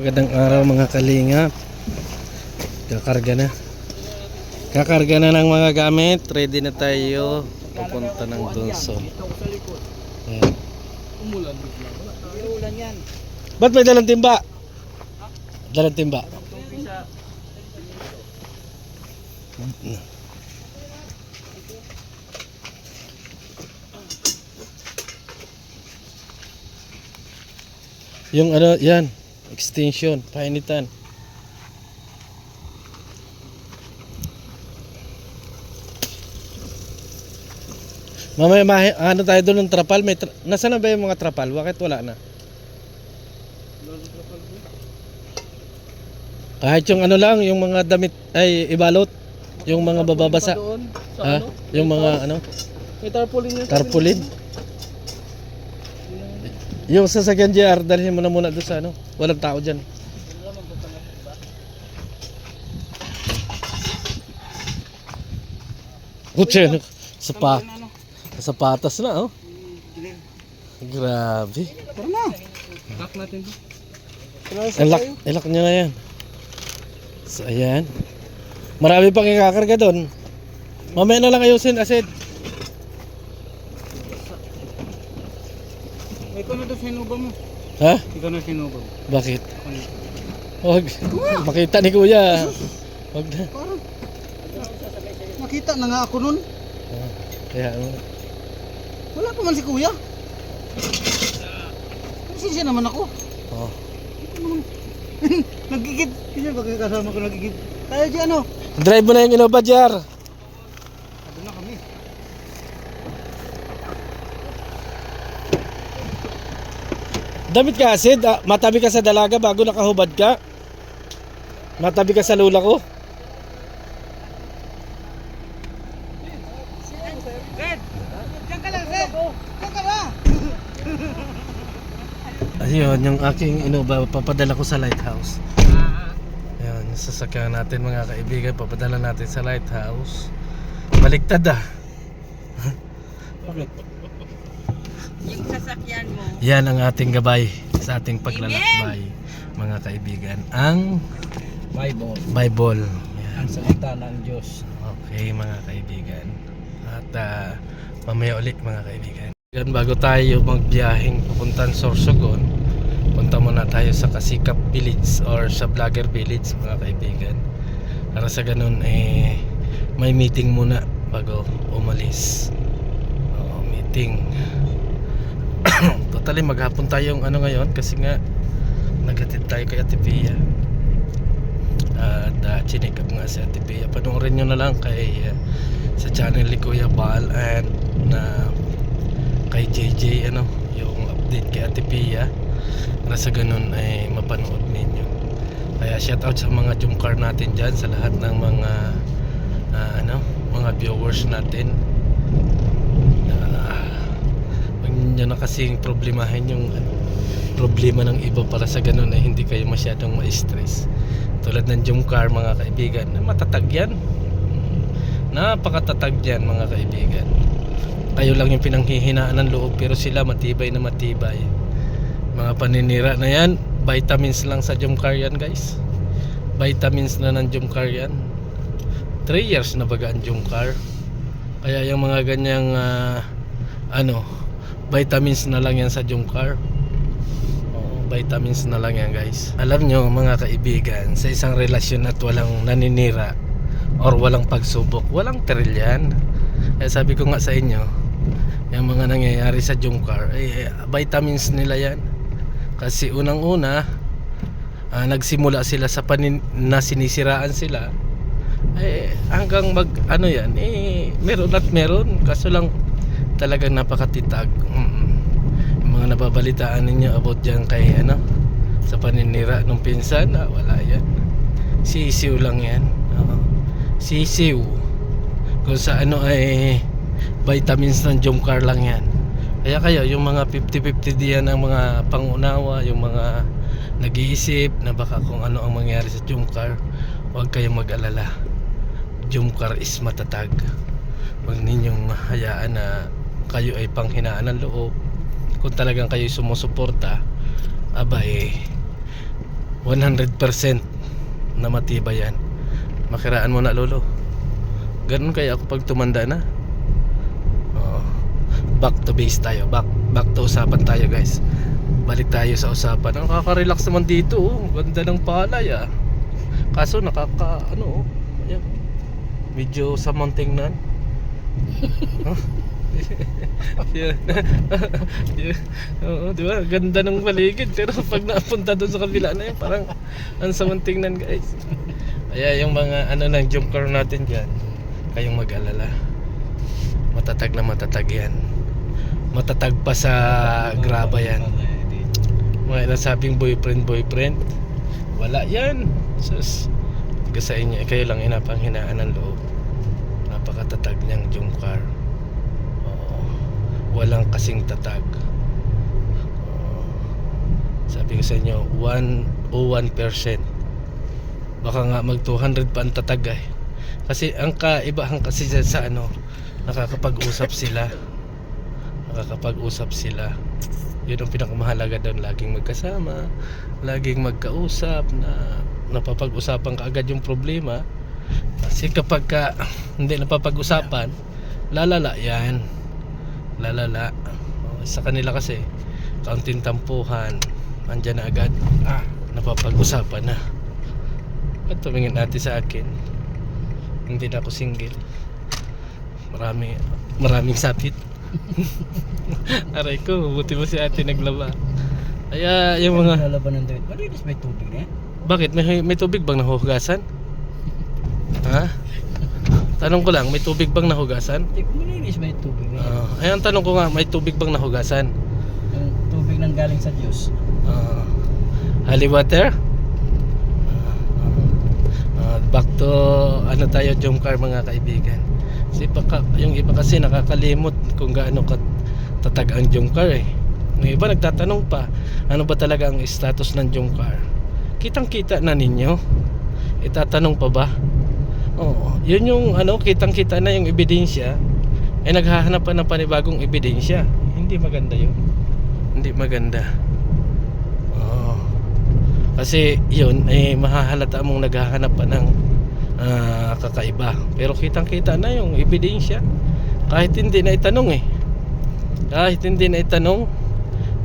Magandang araw mga kalingap. Kakarga na. Kakarga na ng mga gamit. Ready na tayo papunta ng Donsol. Ayan. Umulan bigla. Umulan yan. Ba't may dalang timba? Dalang timba. Yung ano, yan. Extension, painitan. Mamaya ano tayo doon ng trapal, nasaan na ba yung mga trapal? Bakit wala na? Kahit yung ano lang, yung mga damit ay ibalot, yung mga bababasa. Ha? Yung mga ano? May tarpaulin yan. Tarpaulin. Yung sasakyan JR, dalhin mo na muna doon sa ano. Walang tao dyan. Kutse, sapatas na oh. Grabe. Tara na. Lock natin to. Ilak nyo na yan. So ayan. Marami pang ikakarga doon. Mamaya na lang ayusin, Asid. Ikaw na daw sinuba mo. Ha? Ikaw na sinuba mo. Bakit? Huwag. Makita ni Kuya. Huwag na. Parang nakita na nga ako nun. Kaya Wala pa man si Kuya. Sinsya naman ako. oh. Nagigib. Kaya bakit kasama ko nagigib? Tayo dyan ano? Drive mo na yung Innova, JR. Doon na kami. Damit ka, Asid. Matabi ka sa dalaga bago nakahubad ka. Matabi ka sa lula ko. Red! Diyan ka lang, Red! Diyan ka na! Ayun, yung aking Innova, papadala ko sa lighthouse. Ayun, yung sasakyan natin mga kaibigan, papadala natin sa lighthouse. Baliktad ah. Bakit? Yung sasakyan mo. Yan ang ating gabay sa ating paglalakbay, mga kaibigan. Ang Bible. Yan. Ang salita ng Diyos. Okay mga kaibigan. At mamaya ulit mga kaibigan. Bago tayo magbiyaheng papuntang Sorsogon, punta muna tayo sa Kasikap Village or sa Vlogger Village mga kaibigan. Para sa ganun may meeting muna bago umalis. Meeting. Totally maghapon tayong ano ngayon kasi nga naghatid tayo kay Ate Pia. At chinik up nga si Ate Pia. Panoorin nyo na lang kay sa channel ni Kuya Bal and kay JJ ano yung update kay Ate Pia. Para sa ganun ay mapanood ninyo. Kaya shout out sa mga Jumcar natin dyan, sa lahat ng mga mga viewers natin. Huwag nyo na kasing problemahin yung problema ng iba para sa ganun ay hindi kayo masyadong ma-stress. Tulad ng Jumcar mga kaibigan, matatag yan. Napakatatag yan mga kaibigan. Kayo lang yung pinanghihinaan ng loob pero sila matibay na matibay. Mga paninira na yan, vitamins lang sa Jumcar yan guys. Vitamins na ng Jumcar yan. 3 years na baga ang Jumcar. Kaya yung mga ganyang vitamins na lang yan sa Jumcar. Vitamins na lang yan guys. Alam nyo mga kaibigan, sa isang relasyon at walang naninira or walang pagsubok, walang thrill yan. Kaya sabi ko nga sa inyo, yung mga nangyayari sa Jumcar vitamins nila yan. Kasi unang una nagsimula sila sa na sinisiraan sila hanggang meron at meron, kaso lang talagang napakatitag. Yung mga nababalitaan ninyo about dyan kay sa paninira nung pinsan, wala yan, sisiw lang yan. Sisiw kung sa vitamins ng Jumcar lang yan. Kaya kayo yung mga 50-50 diyan ang mga pangunawa, yung mga nag-iisip na baka kung ano ang mangyari sa Jumcar, huwag kayong mag-alala. Jumcar is matatag. Huwag ninyong hayaan na kayo ay panghinaan ng loob. Kung talagang kayo sumusuporta, 100% na matibay yan. Makiraan mo na lolo. Ganun kaya ako pag tumanda na. Oo. Back to base tayo. Back to usapan tayo guys. Balik tayo sa usapan. Ang nakaka-relax naman dito. Ganda ng palay ah. Kaso ayan. Medyo sa tingnan. Yeah. Oo, di ba? Ganda ng paligid. Pero pag napunta doon sa kabila na yun, parang ang samang tingnan guys. Kaya yung mga jump car natin dyan, kayong mag-alala. Matatag na matatag yan. Matatag pa sa graba yan. Mga nasabing boyfriend, wala yan. Sus, sa inyo, kayo lang inapanghinaan ng loob. Napakatatag niyang jump car. Walang kasing tatag. Sabi ko sa inyo 101%. Baka nga mag 200 pa ang tatag eh. Kasi ang kaibahan kasi sa nakakapag-usap sila. Yun ang pinakamahalaga doon. Laging magkasama, laging magkausap, na napapag-usapan ka agad yung problema. Kasi kapag hindi napapag-usapan, lalala yan. Sa kanila kasi kaunting tampuhan, andyan na agad, napapag-usapan na. At tumingin natin sa akin, hindi na ako single, maraming sapit. Aray ko, buti mo si ate naglaba. Kaya yung mga Lalaban ng damit. Malinis may tubig na yan. bakit may tubig bang nahuhugasan? Ha? Tanong ko lang, may tubig bang nahugasan? Hindi ko malinis may tubig na yan. Ayan, tanong ko nga, may tubig bang nahugasan? Yung tubig nang galing sa Diyos. Holy water? Back to tayo jump car mga kaibigan. Kasi yung iba kasi nakakalimot kung gaano tatag ang jump car eh. Yung iba nagtatanong pa, ano ba talaga ang status ng jump car? Kitang kita na ninyo? Itatanong pa ba? Oo, yun yung kitang kita na yung ebidensya, ay naghahanap pa ng panibagong ebidensya. Hindi maganda yun. Hindi maganda. Oo. Kasi yun ay mahahalata mong naghahanap pa ng kakaiba. Pero kitang kita na yung ebidensya. Kahit hindi na itanong eh. Kahit hindi na itanong,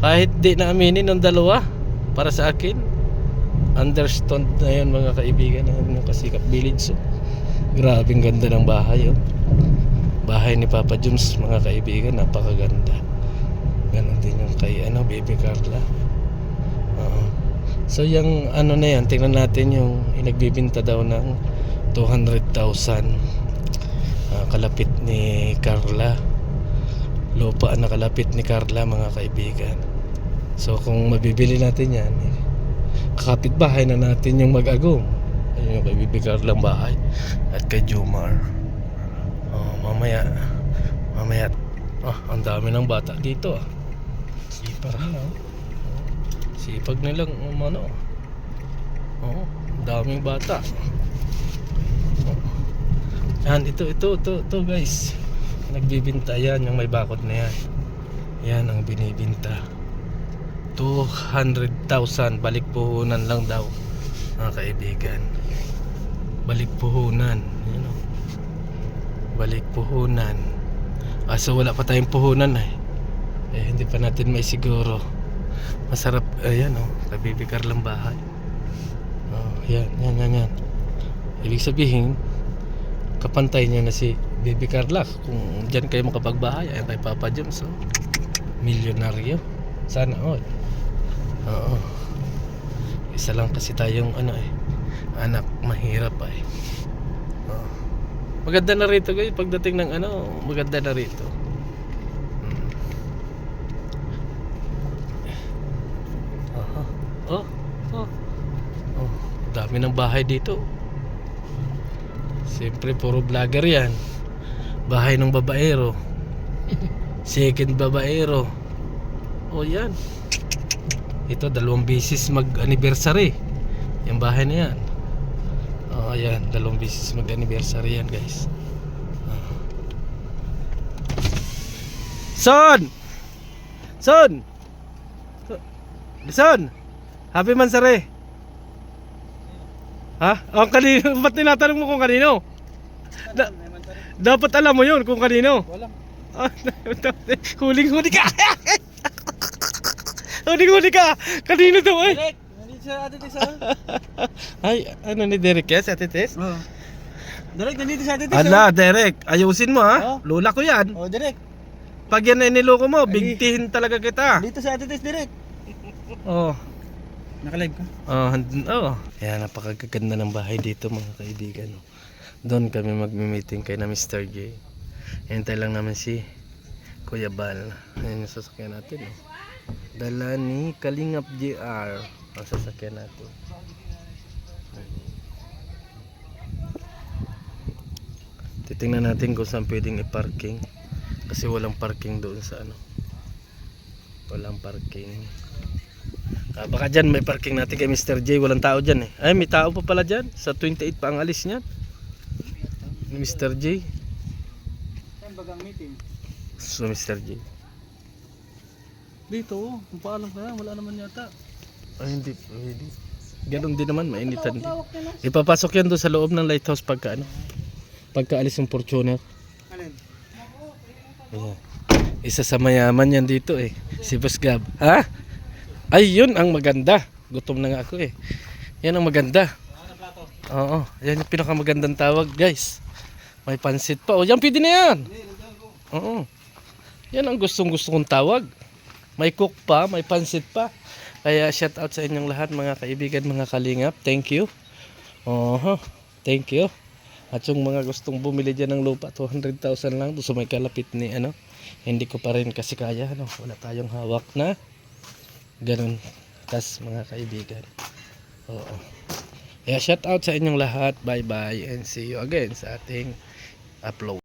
kahit di na aminin ng dalawa, para sa akin understand na yun mga kaibigan ng Kasikap Village. Grabing ganda ng bahay Bahay ni Papa Jones mga kaibigan, napakaganda. Ganon din yung kay Baby Carla. So yung na yan, tingnan natin yung inagbibinta daw ng 200,000. Kalapit ni Carla. Lupa na kalapit ni Carla mga kaibigan. So kung mabibili natin yan, kakapit bahay na natin yung mag-agong. Ayun yung kay Bibi Carlang bahay. At kay Jomar. Mamaya ang dami ng bata dito Sipag nilang daming bata. Yan, ito guys, nagbibinta yan, yung may bakod na yan. Yan ang binibinta. 200,000 balik puhunan lang daw mga kaibigan. Balik puhunan, balik puhunan. So wala pa tayong puhunan hindi pa natin may siguro. Masarap, ayan Bibi Carlang bahay. Yan. Ibig sabihin kapantay niya na si Bibi Carla. Kung dyan kayo makapagbahay, ayan kay Papa Jones, milyonaryo sana all. Isa lang kasi tayong anak mahirap maganda na rito guys, pagdating ng maganda na rito. Dami ng bahay dito. Siyempre puro vlogger yan. Bahay ng babaero. Second babaero. Yan. Ito 2 beses mag-anniversary. Yung bahay na yan. Ayan, 2 beses mag-anniversary yan guys. Son! Happy Mansari. Ha? Ang kanino? Ba't tinatanong mo kung kanino? Dapat alam mo yun kung kanino. Wala. Ah, huling-huli ka! Huling-huli ka! Kanino to eh? Direk! Nandito sa Ate Tess, Ay, ano ni Derek yan? Si Ate Tess? Oo. Direk, nandito sa Ate Tess, Ala, Derek, ayusin mo ha. Oh. Lola ko yan. Oh, Direk. Pag yan ay niloko mo, bigtihin talaga kita. Dito sa Ate Tess, Direk. Oh. Nakalive ka? Oh. Kaya napakaganda ng bahay dito mga kaibigan. Doon kami magmi-meeting kay na Mr. J. Hintay lang naman si Kuya Bal. Ayan yung sasakyan natin. Oh. Dala ni Kalingap JR ang sasakyan natin. Titingnan natin kung saan pwedeng i-parking. Kasi walang parking doon sa ano. Walang parking. Baka dyan may parking natin kay Mr. J. Walang tao dyan eh. Ay, may tao pa pala dyan. Sa 28 pa ang alis niyan. Ni Mr. J. Saan bagang meeting? So Mr. J. Dito, kung paalam ka na, wala naman yata. Ay, hindi. Hindi. Ganon din naman, mainitan din. Ipapasok yan doon sa loob ng lighthouse pagka ano. Pagka alis ng Fortuner. Alin? Ayan. Isa sa mayaman yan dito eh. Si Boss Gab. Ha? Ay, yun ang maganda. Gutom na nga ako eh. Yan ang maganda. Oo. Yan yung pinakamagandang tawag guys. May pansit pa. O yan, pwede na yan. Oo. Yan ang gustong kong tawag. May cook pa, may pansit pa. Kaya shout out sa inyong lahat mga kaibigan, mga kalingap. Thank you. Thank you. At yung mga gustong bumili dyan ng lupa, 200,000 lang. Doon sa may kalapit ni ano. Hindi ko pa rin kasi kaya. Ano, wala tayong hawak na. Ganun. Tas mga kaibigan. Oo. Kaya shout out sa inyong lahat. Bye bye and see you again sa ating upload.